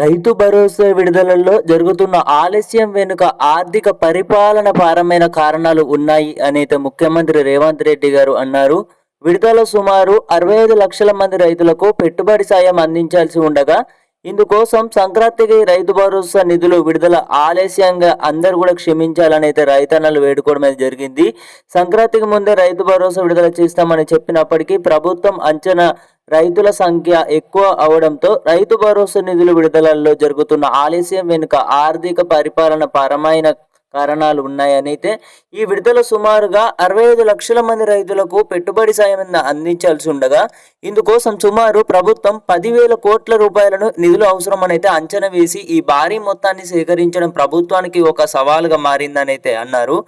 రైతు భరోసా విడుదలలో జరుగుతున్న ఆలస్యం వెనుక ఆర్థిక పరిపాలన పరమైన కారణాలు ఉన్నాయి అనేది ముఖ్యమంత్రి రేవంత్ రెడ్డి గారు అన్నారు. విడుదల సుమారు 65 లక్షల మంది రైతులకు పెట్టుబడి సాయం అందించాల్సి ఉండగా, ఇందుకోసం సంక్రాంతికి రైతు భరోసా నిధులు విడుదల ఆలస్యంగా అందరూ కూడా క్షమించాలని అయితే రైతన్నలు వేడుకోవడం జరిగింది. సంక్రాంతికి ముందే రైతు భరోసా విడుదల చేస్తామని చెప్పినప్పటికీ ప్రభుత్వం అంచనా రైతుల సంఖ్య ఎక్కువ అవడంతో రైతు భరోసా నిధుల విడుదలలో జరుగుతున్న ఆలస్యం వెనుక ఆర్థిక పరిపాలన పరమైన కారణాలు ఉన్నాయని అయితే ఈ విడుదల సుమారుగా 65 లక్షల మంది రైతులకు పెట్టుబడి సాయం అందించాల్సి ఉండగా, ఇందుకోసం సుమారు ప్రభుత్వం 10,000 కోట్ల రూపాయలను నిధులు అవసరమని అయితే అంచనా వేసి ఈ భారీ మొత్తాన్ని సేకరించడం ప్రభుత్వానికి ఒక సవాలుగా మారిందని అయితే అన్నారు.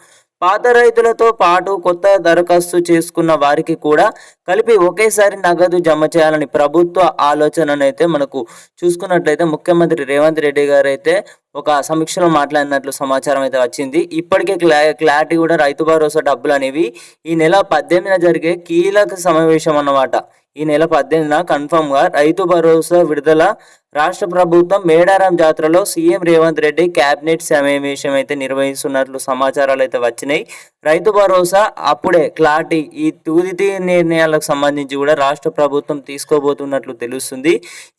పాత రైతులతో పాటు కొత్త దరఖాస్తు చేసుకున్న వారికి కూడా కలిపి ఒకేసారి నగదు జమ చేయాలని ప్రభుత్వ ఆలోచననైతే మనకు చూసుకున్నట్లయితే ముఖ్యమంత్రి రేవంత్ రెడ్డి గారు అయితే ఒక సమీక్షలో మాట్లాడినట్లు సమాచారం అయితే వచ్చింది. ఇప్పటికే క్లారిటీ కూడా రైతు భరోసా డబ్బులు అనేవి ఈ నెల 18న జరిగే కీలక సమావేశం అన్నమాట. ఈ నెల 18న కన్ఫర్మ్గా రైతు భరోసా విడుదల రాష్ట్ర ప్రభుత్వం మేడారం జాతరలో సీఎం రేవంత్ రెడ్డి కేబినెట్ సమావేశం అయితే నిర్వహిస్తున్నట్లు సమాచారాలు అయితే వచ్చినాయి. రైతు భరోసా అప్పుడే క్లారిటీ ఈ తుది నిర్ణయాలకు సంబంధించి కూడా రాష్ట్ర ప్రభుత్వం తీసుకోబోతున్నట్లు తెలుస్తుంది.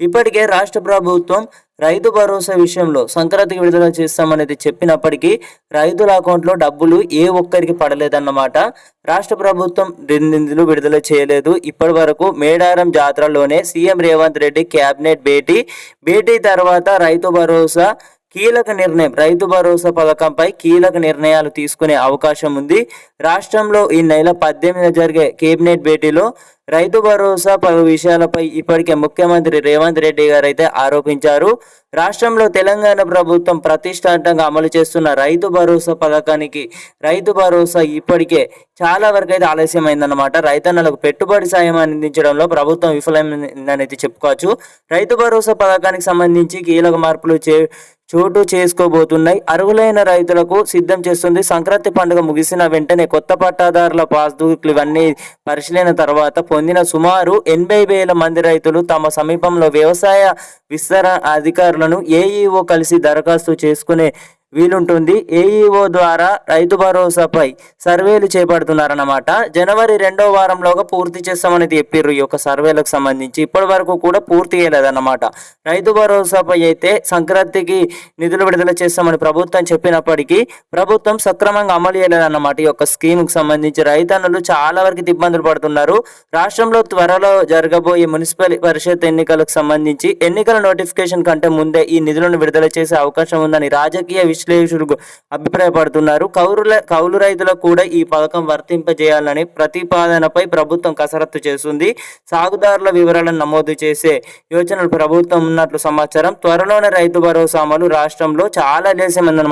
ఇప్పటికే రాష్ట్ర ప్రభుత్వం రైతు భరోసా విషయంలో సంక్రాంతికి విడుదల చేస్తామనేది చెప్పినప్పటికీ రైతుల అకౌంట్లో డబ్బులు ఏ ఒక్కరికి పడలేదన్నమాట. రాష్ట్ర ప్రభుత్వం నిధులు విడుదల చేయలేదు. ఇప్పటి వరకు మేడారం జాతరలోనే సీఎం రేవంత్ రెడ్డి కేబినెట్ భేటీ తర్వాత రైతు భరోసా పథకంపై కీలక నిర్ణయాలు తీసుకునే అవకాశం ఉంది. రాష్ట్రంలో ఈ నెల 18న జరిగే కేబినెట్ భేటీలో రైతు భరోసా పలు విషయాలపై ఇప్పటికే ముఖ్యమంత్రి రేవంత్ రెడ్డి గారు అయితే ఆరోపించారు. రాష్ట్రంలో తెలంగాణ ప్రభుత్వం ప్రతిష్టాత్మకంగా అమలు చేస్తున్న రైతు భరోసా పథకానికి రైతు భరోసా ఇప్పటికే చాలా వరకు అయితే ఆలస్యమైందన్నమాట. రైతన్నలకు పెట్టుబడి సాయం అందించడంలో ప్రభుత్వం విఫలమైందని అయితే చెప్పుకోవచ్చు. రైతు భరోసా పథకానికి సంబంధించి కీలక మార్పులు చోటు చేసుకోబోతున్నాయి. అర్హులైన రైతులకు సిద్ధం చేస్తుంది. సంక్రాంతి పండుగ ముగిసిన వెంటనే కొత్త పట్టాదారుల పాస్బుక్లు ఇవన్నీ పరిశీలన తర్వాత పొందిన సుమారు 80,000 మంది రైతులు తమ సమీపంలో వ్యవసాయ విస్తరణ అధికారులను ఏఈఓ కలిసి దరఖాస్తు చేసుకునే వీలుంటుంది. ఏఈఓ ద్వారా రైతు భరోసాపై సర్వేలు చేపడుతున్నారన్నమాట. జనవరి 2వ వారంలోగా పూర్తి చేస్తామని చెప్పారు. ఈ యొక్క సర్వేలకు సంబంధించి ఇప్పటి వరకు కూడా పూర్తి చేయలేదన్నమాట. రైతు భరోసాపై అయితే సంక్రాంతికి నిధులు విడుదల చేస్తామని ప్రభుత్వం చెప్పినప్పటికీ ప్రభుత్వం సక్రమంగా అమలు చేయలేదన్నమాట. ఈ యొక్క స్కీమ్కి సంబంధించి రైతన్నులు చాలా వరకు ఇబ్బందులు పడుతున్నారు. రాష్ట్రంలో త్వరలో జరగబోయే మున్సిపల్ పరిషత్ ఎన్నికలకు సంబంధించి ఎన్నికల నోటిఫికేషన్ కంటే ముందే ఈ నిధులను విడుదల చేసే అవకాశం ఉందని రాజకీయ విశ్లేషకులు అభిప్రాయపడుతున్నారు. కౌలు రైతులకు కూడా ఈ పథకం వర్తింపజేయాలని ప్రతిపాదనపై ప్రభుత్వం కసరత్తు చేస్తుంది. సాగుదారుల వివరాలను నమోదు చేసే యోచనలు ప్రభుత్వం ఉన్నట్లు సమాచారం. త్వరలోనే రైతు భరోసా అమలు రాష్ట్రంలో చాలా ఆలస్యమైందన్నమాట.